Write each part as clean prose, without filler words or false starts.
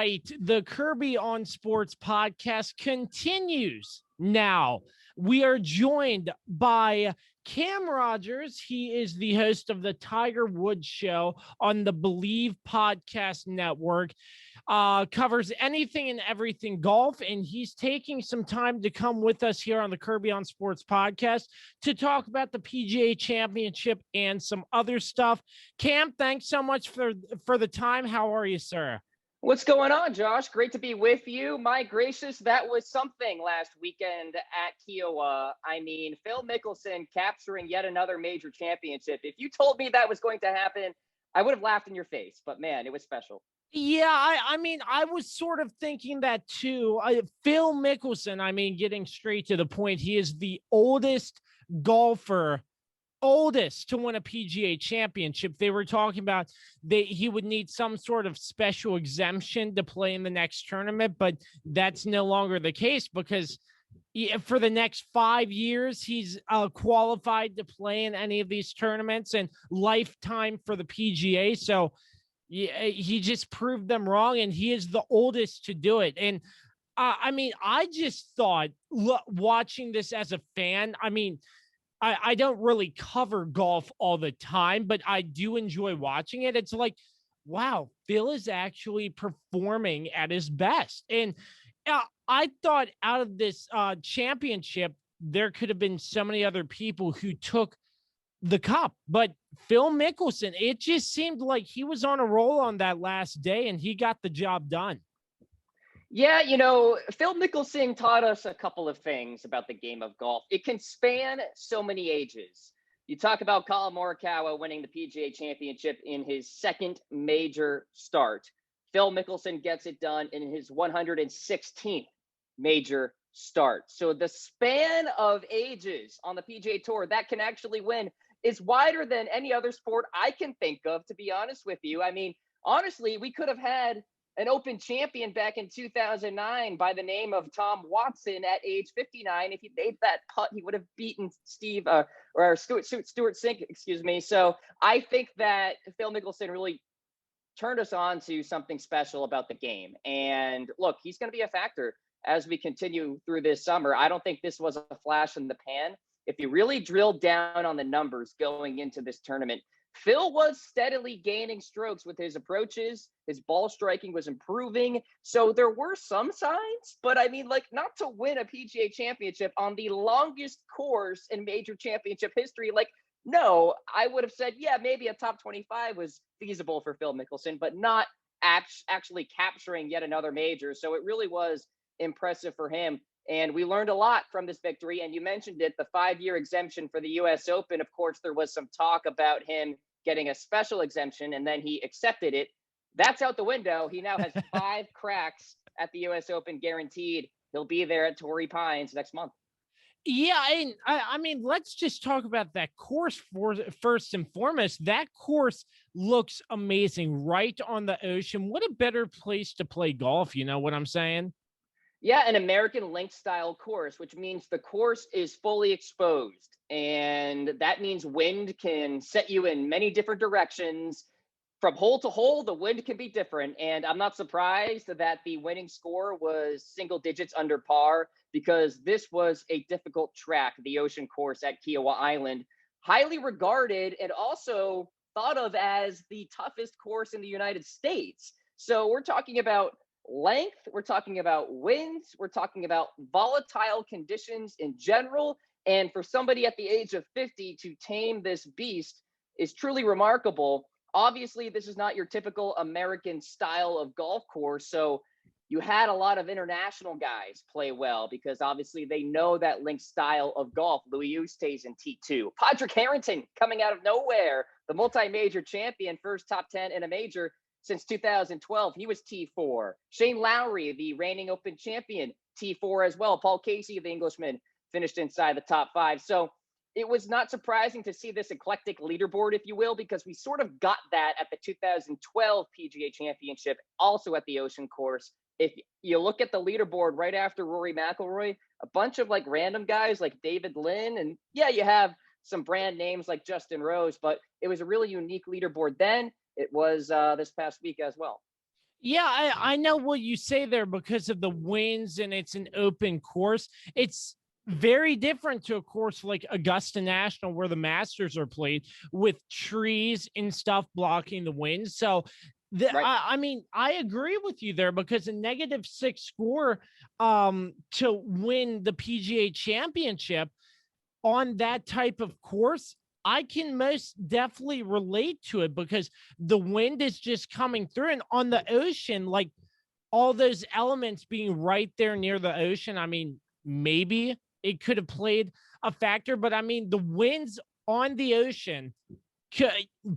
right. The Kirby on Sports podcast continues now. We are joined by Cam Rogers. He is the host of the Tiger Woods Show on the Bleav Podcast Network. Covers anything and everything golf, and he's taking some time to come with us here on the Kirby on Sports podcast to talk about the PGA Championship and some other stuff. Cam, thanks so much for the time. How are you, sir? What's going on, Josh? Great to be with you. My gracious, that was something last weekend at Kiowa. I mean, Phil Mickelson capturing yet another major championship. If you told me that was going to happen, I would have laughed in your face. But man, it was special. Yeah, I mean, I was sort of thinking that too. Phil Mickelson, I mean, getting straight to the point, he is the oldest golfer to win a PGA championship. They were talking about he would need some sort of special exemption to play in the next tournament, but that's no longer the case because for the next 5 years, he's qualified to play in any of these tournaments and lifetime for the PGA. So he just proved them wrong, and he is the oldest to do it. And I mean, I just thought, watching this as a fan, I mean, I don't really cover golf all the time, but I do enjoy watching it. It's like, wow, Phil is actually performing at his best. And I thought out of this championship, there could have been so many other people who took the cup, but Phil Mickelson, it just seemed like he was on a roll on that last day and he got the job done. Yeah, Phil Mickelson taught us a couple of things about the game of golf. It can span so many ages. You talk about Collin Morikawa winning the PGA Championship in his second major start. Phil Mickelson gets it done in his 116th major start. So the span of ages on the PGA Tour that can actually win is wider than any other sport I can think of, to be honest with you. I mean, honestly, we could have had an Open champion back in 2009 by the name of Tom Watson at age 59. If he made that putt, he would have beaten Stuart Sink, excuse me. So I think that Phil Mickelson really turned us on to something special about the game. And look, he's going to be a factor as we continue through this summer. I don't think this was a flash in the pan. If you really drill down on the numbers going into this tournament, Phil was steadily gaining strokes with his approaches. His ball striking was improving. So there were some signs, but I mean, like, not to win a PGA championship on the longest course in major championship history. Like, no, I would have said, yeah, maybe a top 25 was feasible for Phil Mickelson, but not actually capturing yet another major. So it really was impressive for him. And we learned a lot from this victory. And you mentioned it, the 5-year exemption for the U.S. Open. Of course, there was some talk about him getting a special exemption, and then he accepted it. That's out the window. He now has 5 cracks at the U.S. Open guaranteed. He'll be there at Torrey Pines next month. Yeah, I mean, let's just talk about that course first and foremost. That course looks amazing right on the ocean. What a better place to play golf, you know what I'm saying? Yeah, an American link style course, which means the course is fully exposed. And that means wind can set you in many different directions. From hole to hole, the wind can be different. And I'm not surprised that the winning score was single digits under par, because this was a difficult track, the ocean course at Kiowa Island, highly regarded and also thought of as the toughest course in the United States. So we're talking about length, we're talking about winds, we're talking about volatile conditions in general. And for somebody at the age of 50 to tame this beast is truly remarkable. Obviously, this is not your typical American style of golf course. So you had a lot of international guys play well because obviously they know that link style of golf. Louis Oosthuizen T2. Padraig Harrington coming out of nowhere, the multi-major champion, first top 10 in a major since 2012. He was T4. Shane Lowry, the reigning Open champion, T4 as well. Paul Casey, the Englishman, finished inside the top 5. So it was not surprising to see this eclectic leaderboard, if you will, because we sort of got that at the 2012 PGA Championship, also at the Ocean Course. If you look at the leaderboard right after Rory McIlroy, a bunch of like random guys like David Lynn, and yeah, you have some brand names like Justin Rose, but it was a really unique leaderboard then. It was this past week as well. Yeah, I know what you say there because of the winds and it's an open course. It's very different to a course like Augusta National where the Masters are played with trees and stuff blocking the wind. So Right. I mean, I agree with you there because a -6 score to win the PGA championship on that type of course, I can most definitely relate to it because the wind is just coming through. And on the ocean, like all those elements being right there near the ocean, I mean, maybe it could have played a factor, but I mean, the winds on the ocean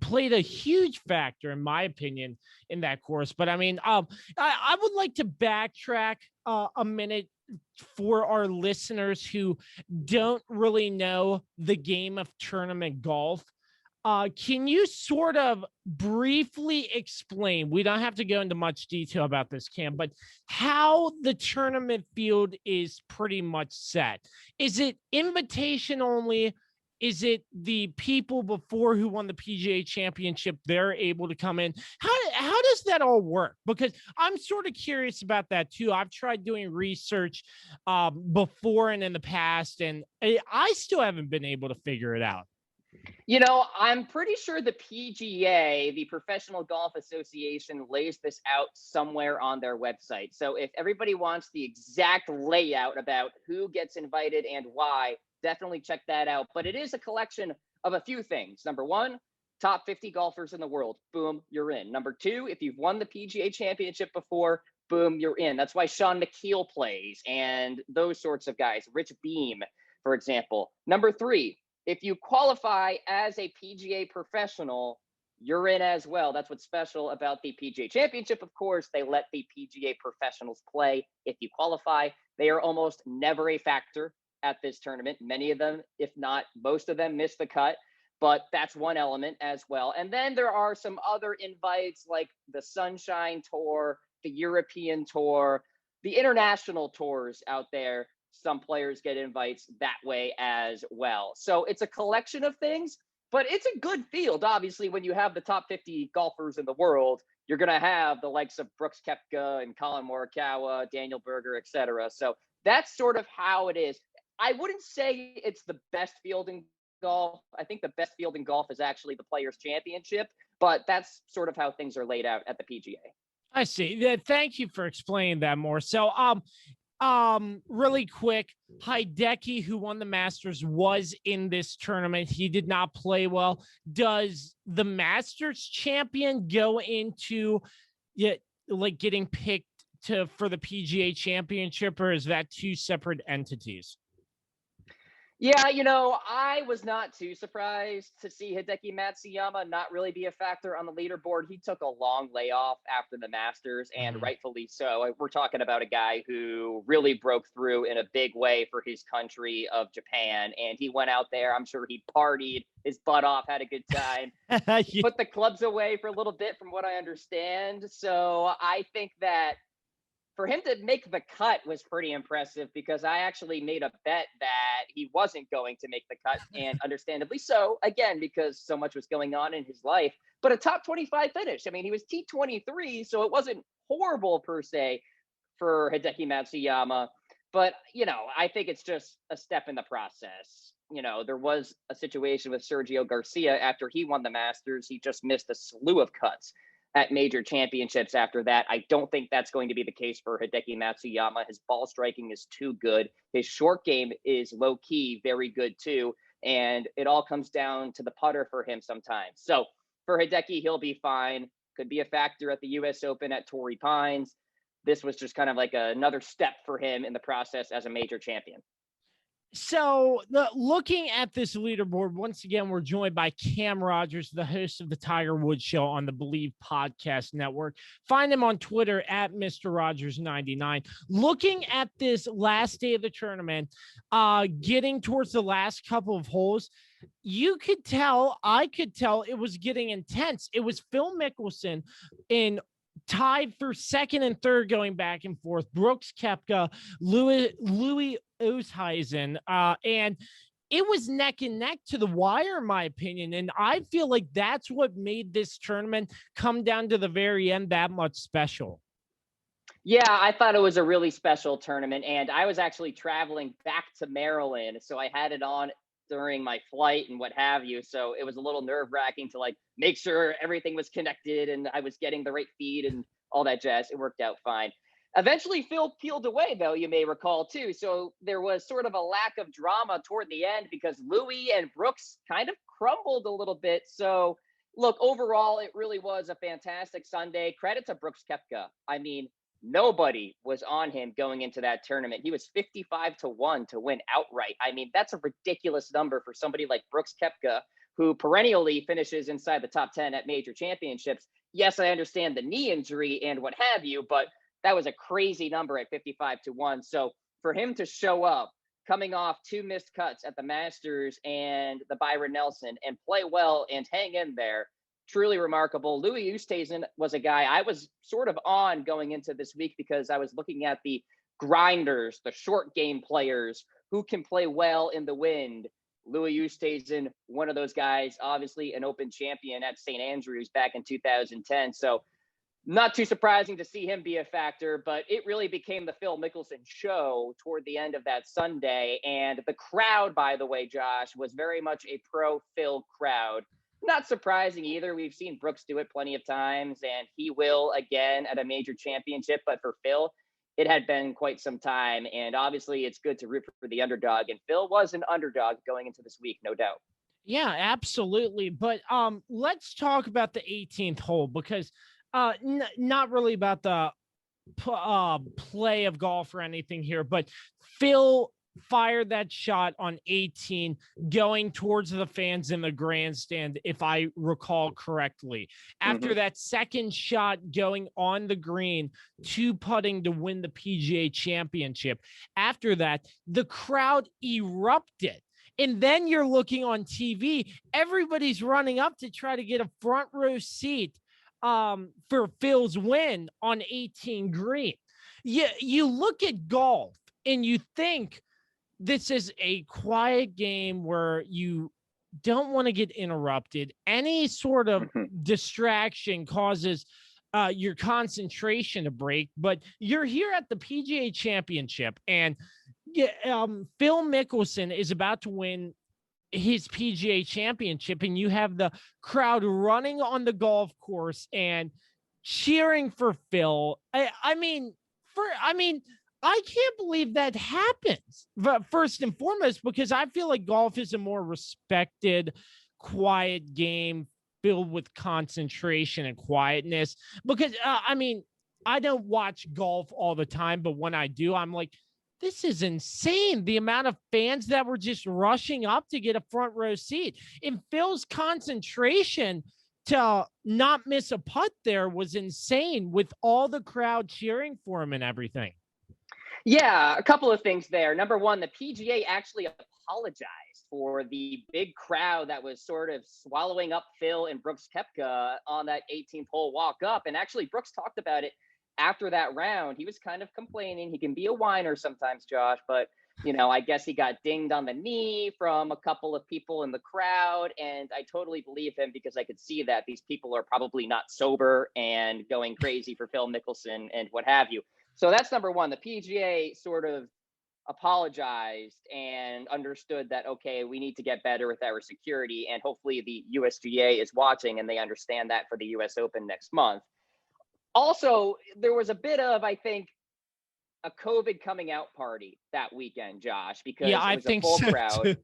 played a huge factor, in my opinion, in that course. But I mean, I would like to backtrack a minute for our listeners who don't really know the game of tournament golf. Can you sort of briefly explain? We don't have to go into much detail about this, Cam, but how the tournament field is pretty much set. Is it invitation only? Is it the people before who won the PGA championship? They're able to come in. How does that all work? Because I'm sort of curious about that too. I've tried doing research before and in the past, and I still haven't been able to figure it out. I'm pretty sure the PGA, the Professional Golf Association, lays this out somewhere on their website. So if everybody wants the exact layout about who gets invited and why, definitely check that out. But it is a collection of a few things. Number one, top 50 golfers in the world. Boom, you're in. Number two, if you've won the PGA championship before, boom, you're in. That's why Sean McKeel plays and those sorts of guys. Rich Beam, for example. Number three, if you qualify as a PGA professional, you're in as well. That's what's special about the PGA Championship, of course. They let the PGA professionals play. If you qualify, they are almost never a factor at this tournament. Many of them, if not most of them, miss the cut. But that's one element as well. And then there are some other invites like the Sunshine Tour, the European Tour, the international tours out there. Some players get invites that way as well. So it's a collection of things, but it's a good field. Obviously, when you have the top 50 golfers in the world, you're going to have the likes of Brooks Koepka and Colin Morikawa, Daniel Berger, etc. So that's sort of how it is. I wouldn't say it's the best field in golf. I think the best field in golf is actually the Players' Championship, but that's sort of how things are laid out at the PGA. I see. Yeah, thank you for explaining that more. So, really quick, Hideki, who won the Masters, was in this tournament. He did not play well. Does the Masters champion go into like getting picked for the PGA championship, or is that two separate entities? Yeah, I was not too surprised to see Hideki Matsuyama not really be a factor on the leaderboard. He took a long layoff after the Masters, and rightfully so. We're talking about a guy who really broke through in a big way for his country of Japan, and he went out there. I'm sure he partied his butt off, had a good time, Yeah. put the clubs away for a little bit, from what I understand. So I think that for him to make the cut was pretty impressive, because I actually made a bet that he wasn't going to make the cut, and understandably so, again, because so much was going on in his life. But a top 25 finish. I mean, he was T23, so it wasn't horrible per se for Hideki Matsuyama. But, I think it's just a step in the process. There was a situation with Sergio Garcia after he won the Masters. He just missed a slew of cuts at major championships after that. I don't think that's going to be the case for Hideki Matsuyama. His ball striking is too good. His short game is low key, very good too. And it all comes down to the putter for him sometimes. So for Hideki, he'll be fine. Could be a factor at the US Open at Torrey Pines. This was just kind of like another step for him in the process as a major champion. So, looking at this leaderboard, once again, we're joined by Cam Rogers, the host of the Tiger Woods Show on the Bleav Podcast Network. Find him on Twitter at Mr. Rogers99. Looking at this last day of the tournament, getting towards the last couple of holes, I could tell it was getting intense. It was Phil Mickelson in tied for second and third going back and forth. Brooks Koepka, Louis Oosthuizen, and it was neck and neck to the wire, in my opinion. And I feel like that's what made this tournament come down to the very end that much special. Yeah, I thought it was a really special tournament, and I was actually traveling back to Maryland, so I had it on during my flight and what have you. So it was a little nerve-wracking to like make sure everything was connected and I was getting the right feed and all that jazz. It worked out fine. Eventually, Phil peeled away, though, you may recall, too. So there was sort of a lack of drama toward the end because Louis and Brooks kind of crumbled a little bit. So, look, overall, it really was a fantastic Sunday. Credit to Brooks Koepka. I mean, nobody was on him going into that tournament. He was 55-1 to win outright. I mean, that's a ridiculous number for somebody like Brooks Koepka, who perennially finishes inside the top 10 at major championships. Yes, I understand the knee injury and what have you, but that was a crazy number at 55-1. So for him to show up coming off 2 missed cuts at the Masters and the Byron Nelson and play well and hang in there, truly remarkable. Louis Oosthuizen was a guy I was sort of on going into this week because I was looking at the grinders, the short game players who can play well in the wind. Louis Oosthuizen, one of those guys, obviously an Open champion at St. Andrews back in 2010. So not too surprising to see him be a factor, but it really became the Phil Mickelson show toward the end of that Sunday. And the crowd, by the way, Josh, was very much a pro-Phil crowd. Not surprising either. We've seen Brooks do it plenty of times, and he will again at a major championship. But for Phil, it had been quite some time. And obviously, it's good to root for the underdog. And Phil was an underdog going into this week, no doubt. Yeah, absolutely. But let's talk about the 18th hole because not really about the play of golf or anything here, but Phil fired that shot on 18 going towards the fans in the grandstand, if I recall correctly. After that second shot going on the green, 2-putting to win the PGA championship. After that, the crowd erupted. And then you're looking on TV, everybody's running up to try to get a front row seat for Phil's win on 18 green. You look at golf and you think this is a quiet game where you don't want to get interrupted. Any sort of distraction causes your concentration to break, but you're here at the PGA championship and Phil Mickelson is about to win his PGA championship, and you have the crowd running on the golf course and cheering for Phil. I mean, I can't believe that happens. But first and foremost, because I feel like golf is a more respected, quiet game filled with concentration and quietness. Because I don't watch golf all the time, but when I do, I'm like, this is insane. The amount of fans that were just rushing up to get a front row seat. And Phil's concentration to not miss a putt there was insane with all the crowd cheering for him and everything. Yeah, a couple of things there. Number one, the PGA actually apologized for the big crowd that was sort of swallowing up Phil and Brooks Koepka on that 18th hole walk up. And actually, Brooks talked about it after that round. He was kind of complaining. He can be a whiner sometimes, Josh, but I guess he got dinged on the knee from a couple of people in the crowd. And I totally believe him because I could see that these people are probably not sober and going crazy for Phil Mickelson and what have you. So that's number one. The PGA sort of apologized and understood that, okay, we need to get better with our security. And hopefully the USGA is watching and they understand that for the US Open next month. Also, there was a bit of, I think, a COVID coming out party that weekend, Josh, because it was a full crowd.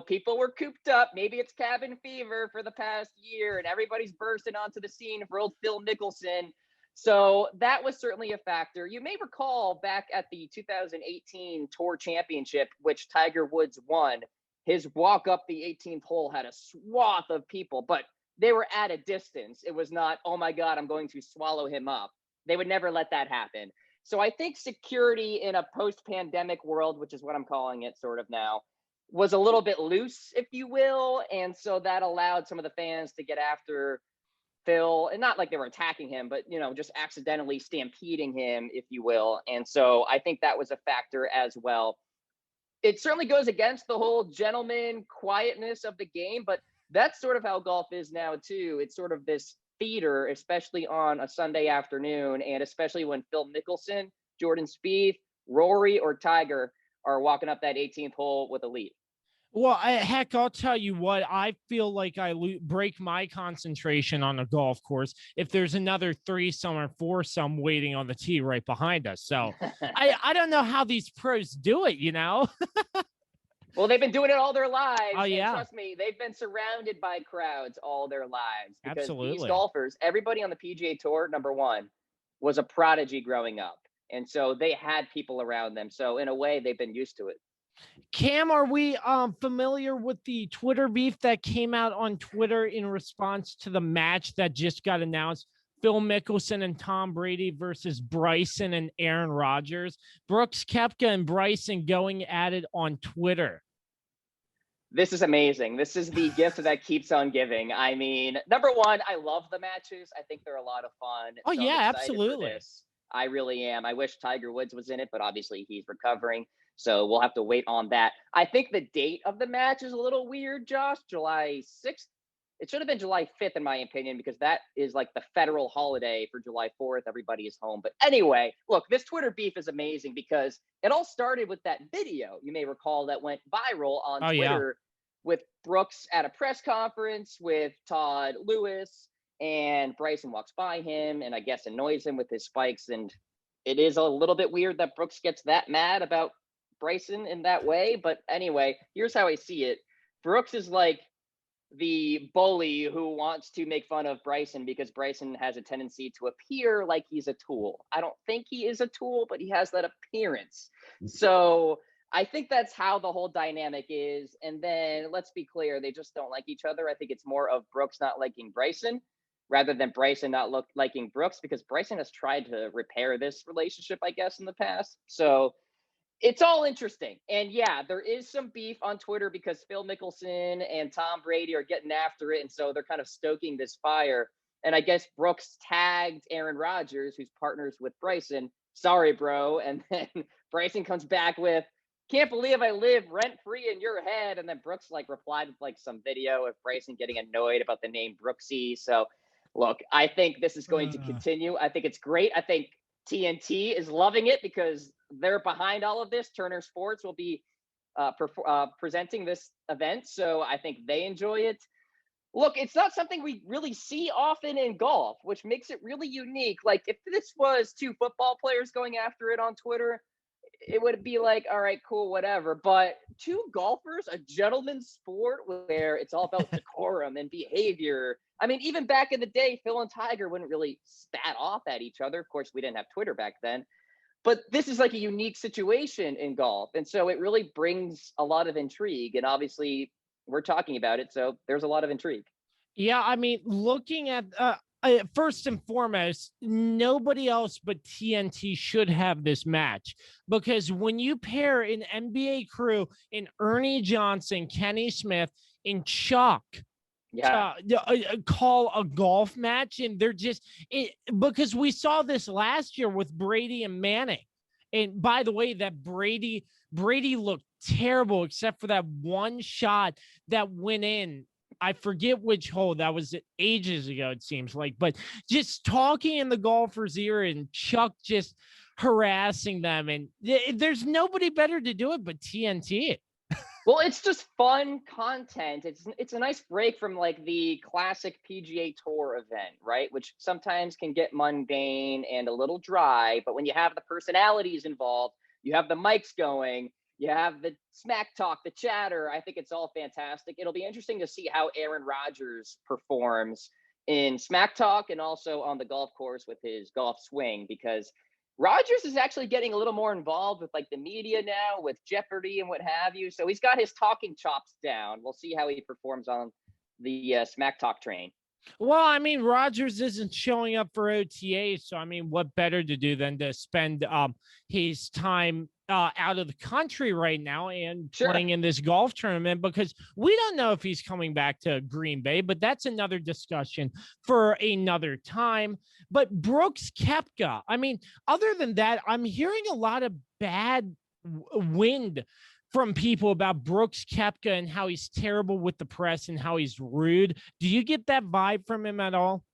People were cooped up. Maybe it's cabin fever for the past year, and everybody's bursting onto the scene for old Phil Mickelson. So that was certainly a factor. You may recall back at the 2018 Tour Championship, which Tiger Woods won, his walk up the 18th hole had a swath of people, but they were at a distance. It was not, oh my God, I'm going to swallow him up. They would never let that happen. So I think security in a post-pandemic world, which is what I'm calling it sort of now, was a little bit loose, if you will. And so that allowed some of the fans to get after Phil, and not like they were attacking him, but, just accidentally stampeding him, if you will. And so I think that was a factor as well. it certainly goes against the whole gentleman quietness of the game, but that's sort of how golf is now too. It's sort of this theater, especially on a Sunday afternoon, and especially when Phil Mickelson, Jordan Spieth, Rory, or Tiger are walking up that 18th hole with a lead. Well, heck, I'll tell you what, I feel like I break my concentration on a golf course if there's another threesome or foursome waiting on the tee right behind us. So I don't know how these pros do it, you know? Well, they've been doing it all their lives. Oh, yeah. And trust me, they've been surrounded by crowds all their lives. Because Absolutely. these golfers, everybody on the PGA Tour, number one, was a prodigy growing up. And so they had people around them. So in a way, they've been used to it. Cam, are we familiar with the Twitter beef that came out on Twitter in response to the match that just got announced? Phil Mickelson and Tom Brady versus Bryson and Aaron Rodgers. Brooks Koepka and Bryson going at it on Twitter. This is amazing. This is the gift that keeps on giving. I mean, number one, I love the matches. I think they're a lot of fun. Oh, so yeah, absolutely. I really am. I wish Tiger Woods was in it, but obviously he's recovering. So we'll have to wait on that. I think the date of the match is a little weird, Josh. July 6th. It should have been July 5th, in my opinion, because that is like the federal holiday for July 4th. Everybody is home. But anyway, look, this Twitter beef is amazing because it all started with that video, you may recall, that went viral on Twitter with Brooks at a press conference with Todd Lewis, and Bryson walks by him and I guess annoys him with his spikes. And it is a little bit weird that Brooks gets that mad about Bryson in that way. But anyway, here's how I see it. Brooks is like the bully who wants to make fun of Bryson because Bryson has a tendency to appear like he's a tool. I don't think he is a tool, but he has that appearance. So I think that's how the whole dynamic is. And then let's be clear, they just don't like each other. I think it's more of Brooks not liking Bryson rather than Bryson not liking Brooks, because Bryson has tried to repair this relationship, I guess, in the past. So it's all interesting. And yeah, there is some beef on Twitter because Phil Mickelson and Tom Brady are getting after it. And so they're kind of stoking this fire. And I guess Brooks tagged Aaron Rodgers, who's partners with Bryson. Sorry, bro. And then Bryson comes back with, can't believe I live rent free in your head. And then Brooks like replied with like some video of Bryson getting annoyed about the name Brooksy. So look, I think this is going to continue. I think it's great. I think TNT is loving it because they're behind all of this. Turner Sports will be presenting this event. So I think they enjoy it. Look, it's not something we really see often in golf, which makes it really unique. Like if this was two football players going after it on Twitter, it would be like, all right, cool, whatever. But two golfers, a gentleman's sport where it's all about decorum and behavior. I mean, even back in the day, Phil and Tiger wouldn't really spat off at each other. Of course, we didn't have Twitter back then. But this is like a unique situation in golf. And so it really brings a lot of intrigue. And obviously, we're talking about it. So there's a lot of intrigue. Yeah, I mean, looking at first and foremost, nobody else but TNT should have this match, because when you pair an NBA crew in Ernie Johnson, Kenny Smith, and Chuck, call a golf match, and they're just because we saw this last year with Brady and Manning. And by the way, that Brady looked terrible except for that one shot that went in. I forget which hole that was, ages ago, it seems like, but just talking in the golfer's ear and Chuck just harassing them. And there's nobody better to do it but TNT. Well, it's just fun content. It's a nice break from like the classic PGA Tour event, right? Which sometimes can get mundane and a little dry. But when you have the personalities involved, you have the mics going, you have the smack talk, the chatter. I think it's all fantastic. It'll be interesting to see how Aaron Rodgers performs in smack talk and also on the golf course with his golf swing, because Rodgers is actually getting a little more involved with like the media now, with Jeopardy and what have you. So he's got his talking chops down. We'll see how he performs on the smack talk train. Well, I mean, Rodgers isn't showing up for OTA, so I mean, what better to do than to spend his time out of the country right now and playing in this golf tournament, because we don't know if he's coming back to Green Bay, but that's another discussion for another time. But Brooks Koepka, I mean, other than that, I'm hearing a lot of bad wind from people about Brooks Koepka and how he's terrible with the press and how he's rude. Do you get that vibe from him at all?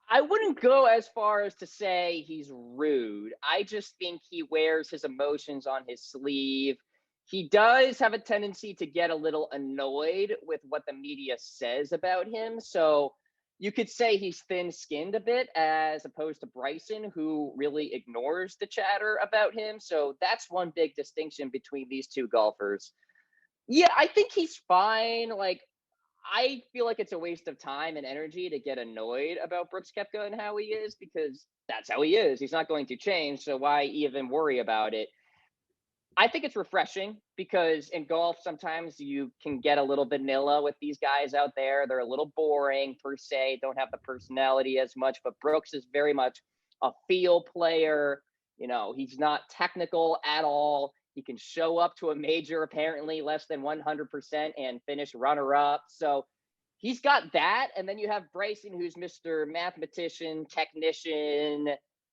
I wouldn't go as far as to say he's rude. I just think he wears his emotions on his sleeve. He does have a tendency to get a little annoyed with what the media says about him. So you could say he's thin-skinned a bit as opposed to Bryson, who really ignores the chatter about him. So that's one big distinction between these two golfers. Yeah, I think he's fine. Like, I feel like it's a waste of time and energy to get annoyed about Brooks Koepka and how he is, because that's how he is. He's not going to change. So why even worry about it? I think it's refreshing because in golf, sometimes you can get a little vanilla with these guys out there. They're a little boring per se, don't have the personality as much, but Brooks is very much a feel player. You know, he's not technical at all. He can show up to a major apparently less than 100% and finish runner up. So he's got that. And then you have Bryson, who's Mr. Mathematician, technician,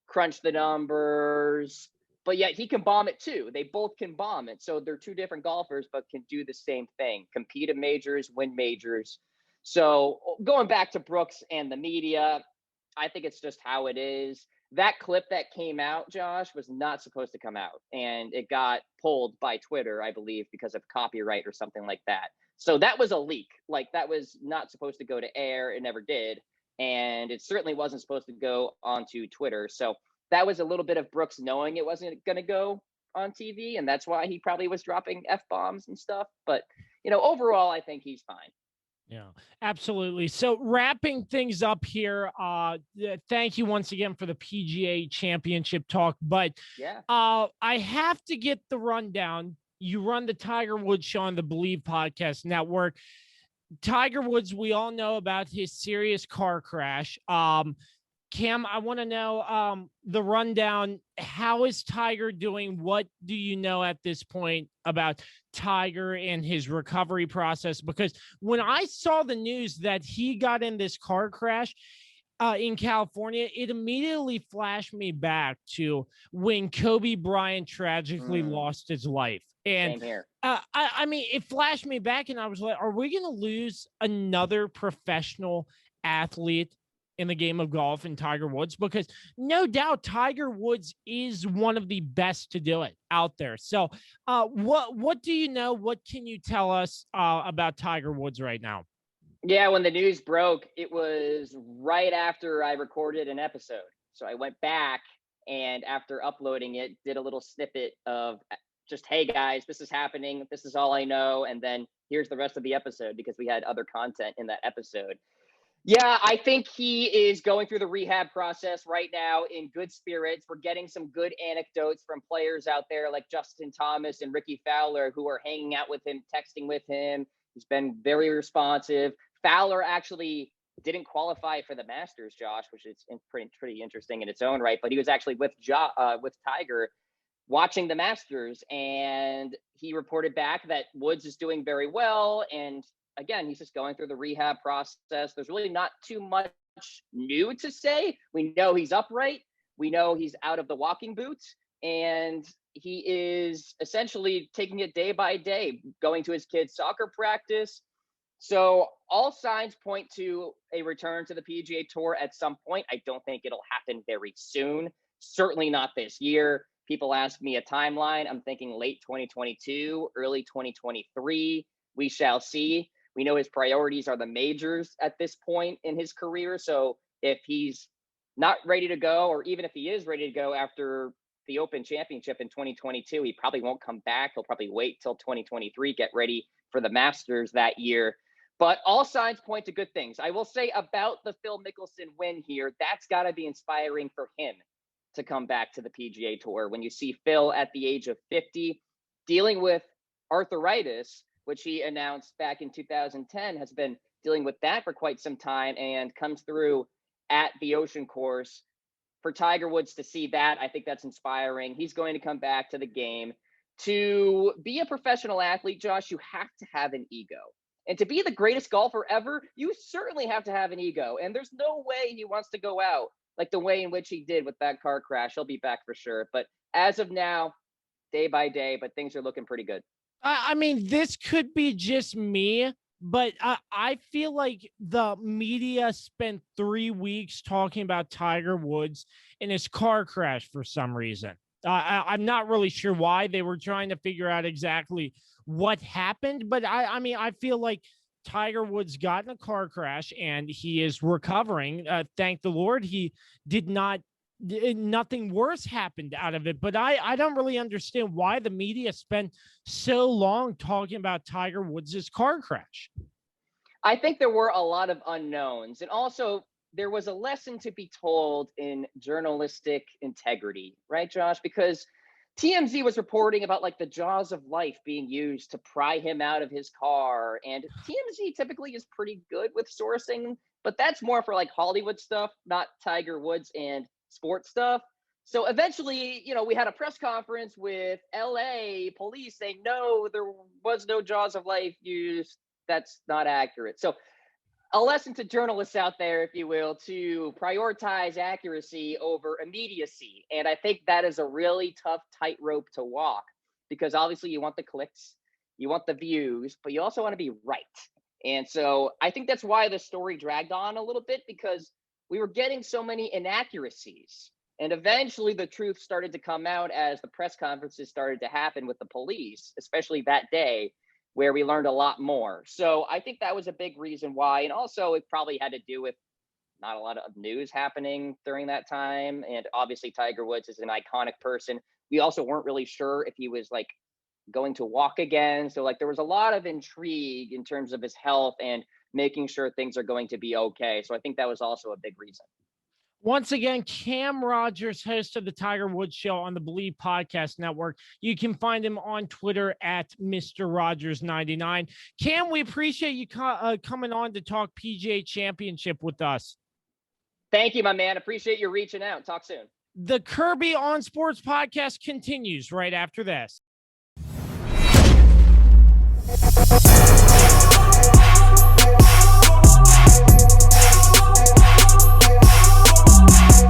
crunch the numbers, but yet he can bomb it too. They both can bomb it. So they're two different golfers, but can do the same thing, compete in majors, win majors. So going back to Brooks and the media, I think it's just how it is. That clip that came out, Josh, was not supposed to come out. And it got pulled by Twitter, I Bleav, because of copyright or something like that. So that was a leak. Like, that was not supposed to go to air. It never did. And it certainly wasn't supposed to go onto Twitter. So that was a little bit of Brooks knowing it wasn't going to go on TV, and that's why he probably was dropping F-bombs and stuff. But, you know, overall, I think he's fine. Yeah, absolutely. So wrapping things up here, thank you once again for the PGA Championship talk. But yeah, I have to get the rundown. You run the Tiger Woods show on the Bleav Podcast Network. Tiger Woods, we all know about his serious car crash. Cam, I want to know the rundown. How is Tiger doing? What do you know at this point about Tiger and his recovery process? Because when I saw the news that he got in this car crash in California, it immediately flashed me back to when Kobe Bryant tragically lost his life. And same here. I mean, it flashed me back, and I was like, are we going to lose another professional athlete in the game of golf and Tiger Woods? Because no doubt Tiger Woods is one of the best to do it out there. So what do you know? What can you tell us about Tiger Woods right now? Yeah, when the news broke, it was right after I recorded an episode. So I went back and after uploading it, did a little snippet of just, hey guys, this is happening. This is all I know. And then here's the rest of the episode, because we had other content in that episode. Yeah, I think he is going through the rehab process right now in good spirits. We're getting some good anecdotes from players out there like Justin Thomas and Ricky Fowler, who are hanging out with him, texting with him. He's been very responsive. Fowler actually didn't qualify for the Masters, Josh, which is pretty interesting in its own right. But he was actually with Tiger watching the Masters, and he reported back that Woods is doing very well. And again, he's just going through the rehab process. There's really not too much new to say. We know he's upright. We know he's out of the walking boots, and he is essentially taking it day by day, going to his kids' soccer practice. So all signs point to a return to the PGA Tour at some point. I don't think it'll happen very soon. Certainly not this year. People ask me a timeline. I'm thinking late 2022, early 2023. We shall see. We know his priorities are the majors at this point in his career. So if he's not ready to go, or even if he is ready to go after the Open Championship in 2022, he probably won't come back. He'll probably wait till 2023, get ready for the Masters that year. But all signs point to good things. I will say about the Phil Mickelson win here, that's got to be inspiring for him to come back to the PGA Tour. When you see Phil at the age of 50 dealing with arthritis, which he announced back in 2010, has been dealing with that for quite some time, and comes through at the Ocean Course. For Tiger Woods to see that, I think that's inspiring. He's going to come back to the game. To be a professional athlete, Josh, you have to have an ego. And to be the greatest golfer ever, you certainly have to have an ego. And there's no way he wants to go out like the way in which he did with that car crash. He'll be back for sure. But as of now, day by day, but things are looking pretty good. I mean, this could be just me, but I feel like the media spent 3 weeks talking about Tiger Woods in his car crash for some reason. I'm not really sure why. They were trying to figure out exactly what happened, but I mean, I feel like Tiger Woods got in a car crash and he is recovering. Thank the Lord, he did not. Nothing worse happened out of it, but I don't really understand why the media spent so long talking about Tiger Woods' car crash. I think there were a lot of unknowns, and also there was a lesson to be told in journalistic integrity, right, Josh? Because TMZ was reporting about like the jaws of life being used to pry him out of his car, and TMZ typically is pretty good with sourcing, but that's more for like Hollywood stuff, not Tiger Woods and sports stuff. So eventually, we had a press conference with LA police saying, no, there was no jaws of life used. That's not accurate. So a lesson to journalists out there, if you will, to prioritize accuracy over immediacy. And I think that is a really tough tightrope to walk, because obviously you want the clicks, you want the views, but you also want to be right. And so I think that's why the story dragged on a little bit, because we were getting so many inaccuracies. And eventually the truth started to come out as the press conferences started to happen with the police, especially that day, where we learned a lot more. So I think that was a big reason why. And also it probably had to do with not a lot of news happening during that time. And obviously Tiger Woods is an iconic person. We also weren't really sure if he was like going to walk again. So like there was a lot of intrigue in terms of his health and making sure things are going to be okay. So I think that was also a big reason. Once again, Cam Rogers, host of the Tiger Woods Show on the Bleav Podcast Network. You can find him on Twitter at Mr. Rogers99. Cam, we appreciate you coming on to talk PGA Championship with us. Thank you, my man. Appreciate you reaching out. Talk soon. The Kirby on Sports podcast continues right after this.